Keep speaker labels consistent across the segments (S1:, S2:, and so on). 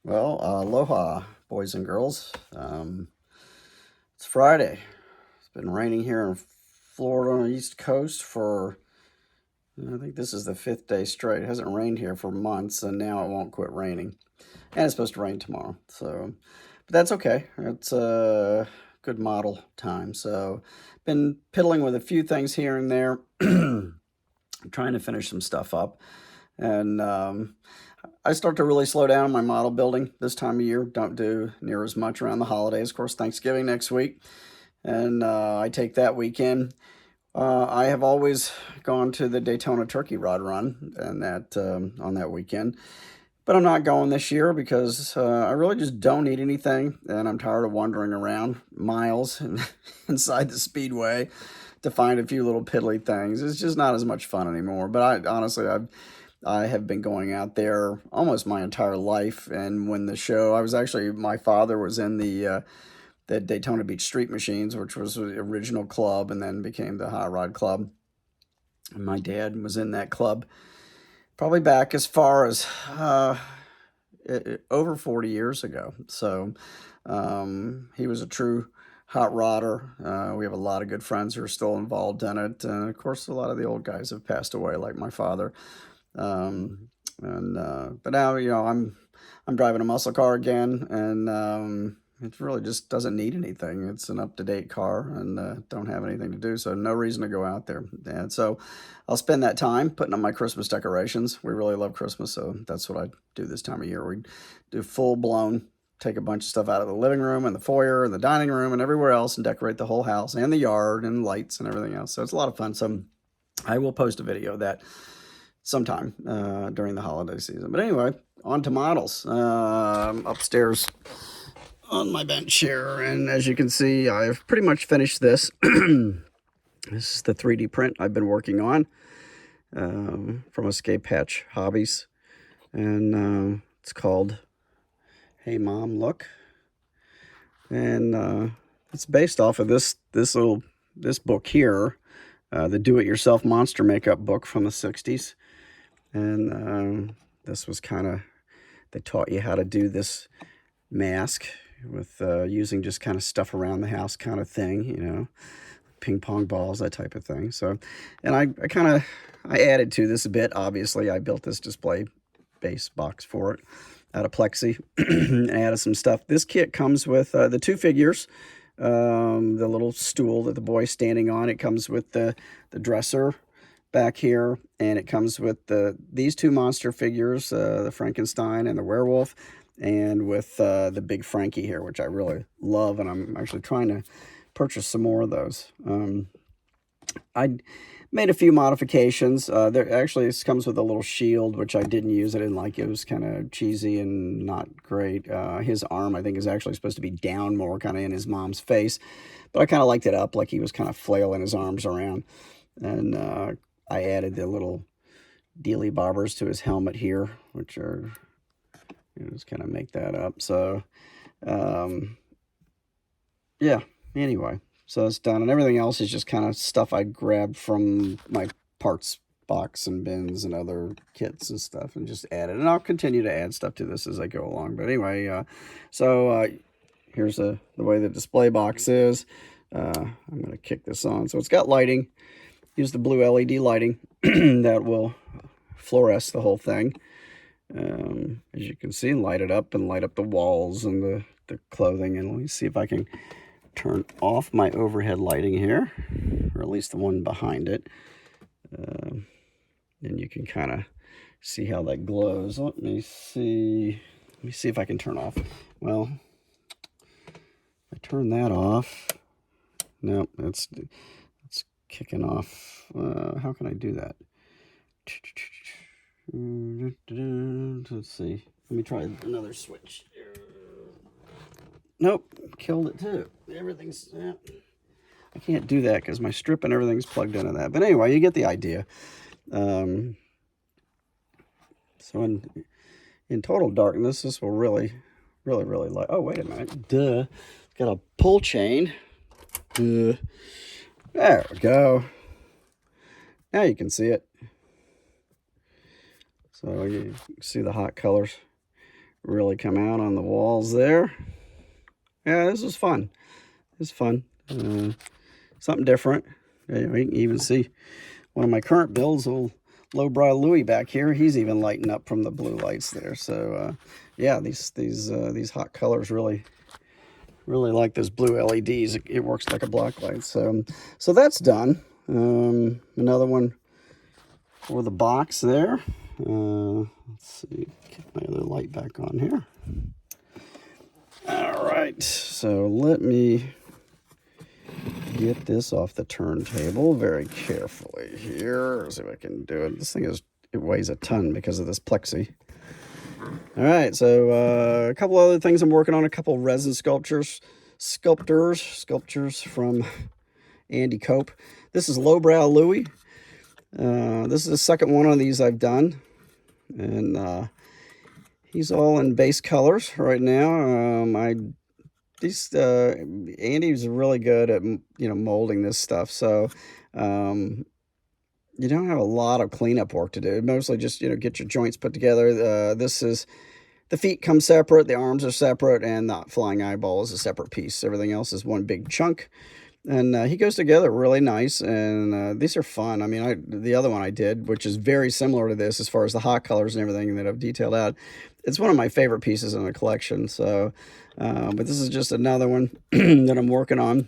S1: Well, aloha, boys and girls. It's Friday. It's been raining here in Florida on the East Coast for, I think this is the fifth day straight. It hasn't rained here for months, and now it won't quit raining. And it's supposed to rain tomorrow. But that's okay. It's a good model time. So, been piddling with a few things here and there, trying to finish some stuff up. And I start to really slow down my model building this time of year. Don't do near as much around the holidays. Of course, Thanksgiving next week, and I take that weekend. I have always gone to the Daytona Turkey Rod Run and that on that weekend, but I'm not going this year because I really just don't need anything, and I'm tired of wandering around miles inside the speedway to find a few little piddly things. It's just not as much fun anymore. But I have been going out there almost my entire life, and when the show, my father was in the Daytona Beach Street Machines, which was the original club, and then became the Hot Rod Club. And my dad was in that club probably back as far as over 40 years ago. So he was a true hot rodder. We have a lot of good friends who are still involved in it, and of course, a lot of the old guys have passed away, like my father. But now, I'm driving a muscle car again, and it really just doesn't need anything. It's an up-to-date car, and don't have anything to do, so no reason to go out there. And so I'll spend that time putting up my Christmas decorations. We really love Christmas, so that's what I do this time of year. We do full-blown, take a bunch of stuff out of the living room and the foyer and the dining room and everywhere else and decorate the whole house and the yard and lights and everything else. So it's a lot of fun. So I will post a video of that sometime during the holiday season. But anyway, on to models. Upstairs on my bench here, and as you can see, I've pretty much finished this. This is the 3D print I've been working on from Escape Hatch Hobbies, and it's called Hey Mom, Look, and it's based off of this book here, the Do-It-Yourself Monster Makeup book from the 60s. And this was they taught you how to do this mask with using just kind of stuff around the house kind of thing, ping pong balls, that type of thing. So, and I added to this a bit. Obviously, I built this display base box for it out of plexi and added some stuff. This kit comes with the two figures, the little stool that the boy's standing on. It comes with the dresser back here, and it comes with these two monster figures, the Frankenstein and the werewolf, and with the big Frankie here, which I really love, and I'm actually trying to purchase some more of those. I made a few modifications. This comes with a little shield, which I didn't use. I didn't like it. It was kind of cheesy and not great. His arm, I think, is actually supposed to be down more, kind of in his mom's face, but I kind of liked it up, like he was kind of flailing his arms around. And I added the little dealy bobbers to his helmet here, which are, just kind of make that up. So, yeah, anyway, so it's done. And everything else is just kind of stuff I grabbed from my parts box and bins and other kits and stuff and just added. And I'll continue to add stuff to this as I go along. But anyway, here's the way the display box is. I'm going to kick this on. So it's got lighting. Use the blue LED lighting that will fluoresce the whole thing. As you can see, light it up and light up the walls and the clothing. And let me see if I can turn off my overhead lighting here, or at least the one behind it. And you can kind of see how that glows. Let me see if I can turn off. Well, I turn that off. No, that's kicking off. How can I do that? Let's see. Let me try another switch. Nope, killed it too. Everything's... I can't do that because my strip and everything's plugged into that. But anyway, you get the idea. So in total darkness, this will really light. Oh, wait a minute. Duh. It's got a pull chain. Duh. There we go. Now you can see it. So you see the hot colors really come out on the walls there. Yeah, this was fun. It's fun. Something different. You can even see one of my current builds, old lowbrow Louie back here. He's even lighting up from the blue lights there. So yeah, these hot colors really like those blue LEDs. It works like a black light. So that's done. Another one for the box there. Let's see, get my other light back on here. All right, so let me get this off the turntable very carefully here. See if I can do it. This thing it weighs a ton because of this plexi. All right, so a couple other things I'm working on. A couple resin sculptures from Andy Cope. This is lowbrow Louie. This is the second one of these I've done, and he's all in base colors right now. Andy's really good at molding this stuff, so you don't have a lot of cleanup work to do. Mostly just get your joints put together. This is the feet come separate, the arms are separate, and the flying eyeball is a separate piece. Everything else is one big chunk. And he goes together really nice, and these are fun. I mean, the other one I did, which is very similar to this as far as the hot colors and everything that I've detailed out, it's one of my favorite pieces in the collection. So, but this is just another one that I'm working on,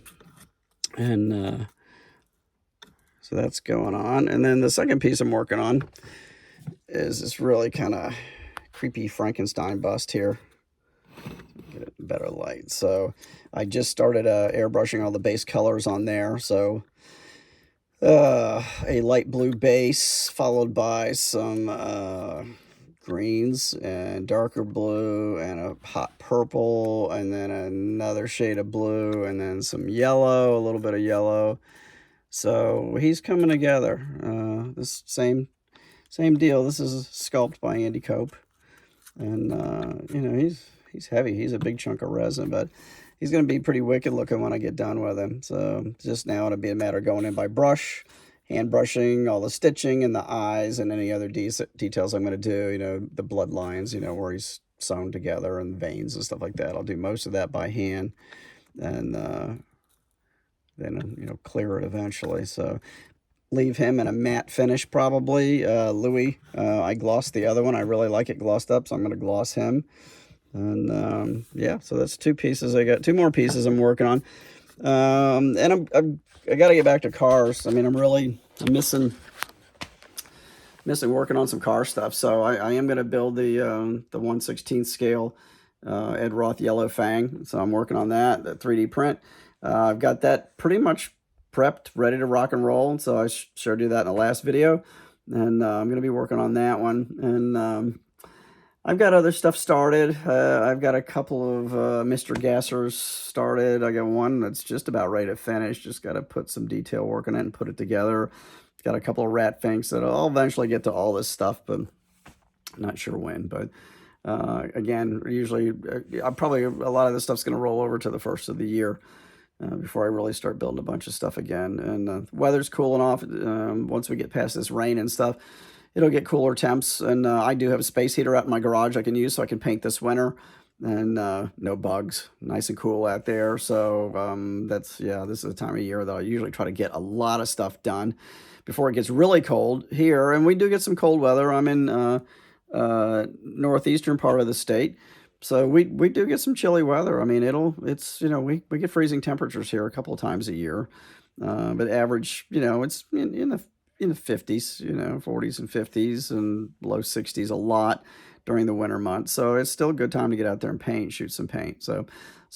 S1: and so that's going on. And then the second piece I'm working on is this really kind of creepy Frankenstein bust here. Get it better light. So I just started airbrushing all the base colors on there. So a light blue base followed by some greens and darker blue and a hot purple and then another shade of blue and then some yellow, a little bit of yellow. So he's coming together. This same deal. This is sculpted by Andy Cope, and he's heavy. He's a big chunk of resin, but he's going to be pretty wicked looking when I get done with him. So just now it'll be a matter of going in by brush, hand brushing all the stitching and the eyes and any other details I'm going to do. The blood lines, where he's sewn together and veins and stuff like that. I'll do most of that by hand, and then clear it eventually. So leave him in a matte finish probably. Louis, I glossed the other one. I really like it glossed up, so I'm going to gloss him. And yeah, so that's two pieces. I got two more pieces I'm working on. And I got to get back to cars. I mean, I'm missing working on some car stuff. So I am going to build the 1/16 scale Ed Roth Yellow Fang. So I'm working on that 3D print. I've got that pretty much prepped, ready to rock and roll. So I showed you that in the last video. And I'm going to be working on that one. And I've got other stuff started. I've got a couple of Mr. Gassers started. I got one that's just about ready to finish. Just got to put some detail work on it and put it together. Got a couple of rat finks that I'll eventually get to all this stuff, but not sure when. But again, usually probably a lot of this stuff's going to roll over to the first of the year. Before I really start building a bunch of stuff again. And the weather's cooling off. Once we get past this rain and stuff, it'll get cooler temps. And I do have a space heater out in my garage I can use so I can paint this winter. And no bugs. Nice and cool out there. So this is the time of year that I usually try to get a lot of stuff done before it gets really cold here. And we do get some cold weather. I'm in northeastern part of the state. So we do get some chilly weather. I mean, we get freezing temperatures here a couple of times a year, but average, it's in the 50s, 40s and 50s and low 60s a lot during the winter months. So it's still a good time to get out there and paint, shoot some paint. So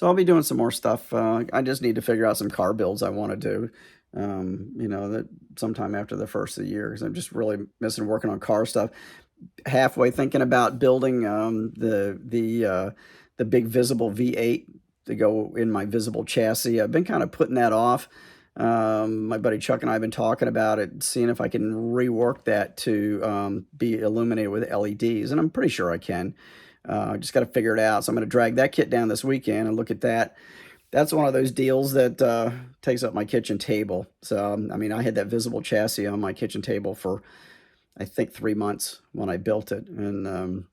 S1: I'll be doing some more stuff. I just need to figure out some car builds I want to do, that sometime after the first of the year, because I'm just really missing working on car stuff. Halfway thinking about building the big visible V8 to go in my visible chassis. I've been kind of putting that off. My buddy Chuck and I have been talking about it, seeing if I can rework that to be illuminated with LEDs, and I'm pretty sure I can. I just got to figure it out. So I'm going to drag that kit down this weekend and look at that. That's one of those deals that takes up my kitchen table. So, I mean, I had that visible chassis on my kitchen table for I think 3 months when I built it, and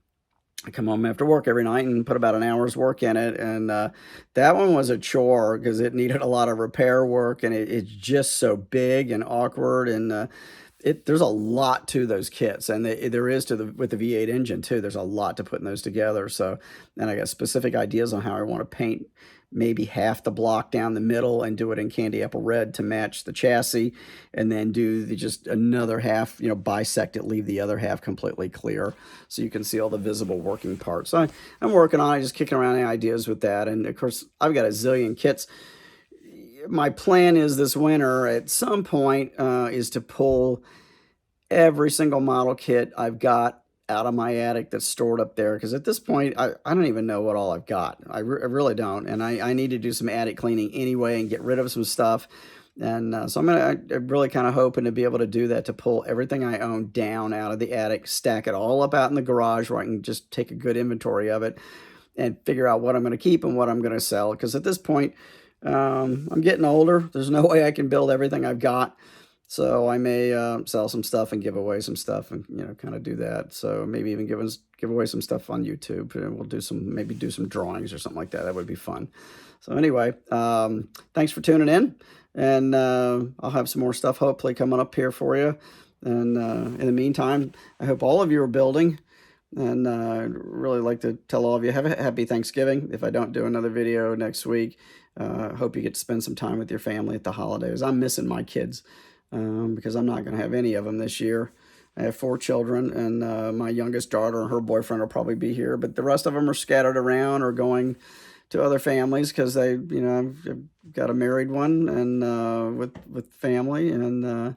S1: I come home after work every night and put about an hour's work in it, and that one was a chore because it needed a lot of repair work, and it's just so big and awkward, and there's a lot to those kits, and there is to the with the V8 engine too. There's a lot to putting those together. So, and I got specific ideas on how I want to paint maybe half the block down the middle and do it in candy apple red to match the chassis, and then do just another half, bisect it, leave the other half completely clear so you can see all the visible working parts. So I'm working on it, just kicking around any ideas with that. And of course, I've got a zillion kits. My plan is this winter at some point is to pull every single model kit I've got out of my attic that's stored up there, because at this point I don't even know what all I've got. I really don't, and I need to do some attic cleaning anyway and get rid of some stuff. And so I'm really kind of hoping to be able to do that, to pull everything I own down out of the attic, stack it all up out in the garage where I can just take a good inventory of it and figure out what I'm going to keep and what I'm going to sell. Because at this point, I'm getting older. There's no way I can build everything I've got. So I may sell some stuff and give away some stuff, and kind of do that. So maybe even give away some stuff on YouTube, and we'll do some drawings or something like that. That would be fun. So anyway, thanks for tuning in, and I'll have some more stuff hopefully coming up here for you. And in the meantime, I hope all of you are building, and I'd really like to tell all of you, have a happy Thanksgiving. If I don't do another video next week, hope you get to spend some time with your family at the holidays. I'm missing my kids. Because I'm not going to have any of them this year. I have 4 children, and my youngest daughter and her boyfriend will probably be here, but the rest of them are scattered around or going to other families because they, I've got a married one and with family, and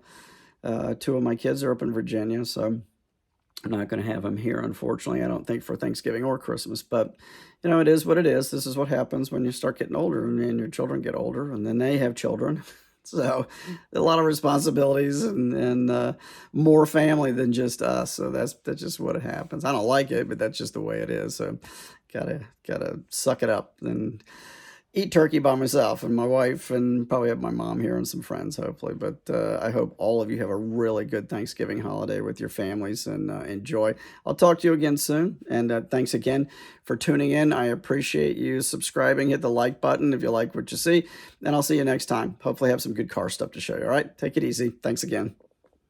S1: 2 of my kids are up in Virginia, so I'm not going to have them here, unfortunately, I don't think, for Thanksgiving or Christmas. But, it is what it is. This is what happens when you start getting older, and your children get older, and then they have children. So a lot of responsibilities and more family than just us. So that's just what it happens. I don't like it, but that's just the way it is. So gotta suck it up and eat turkey by myself and my wife, and probably have my mom here and some friends, hopefully. But I hope all of you have a really good Thanksgiving holiday with your families, and enjoy. I'll talk to you again soon. And thanks again for tuning in. I appreciate you subscribing. Hit the like button if you like what you see. And I'll see you next time. Hopefully have some good car stuff to show you. All right, take it easy. Thanks again.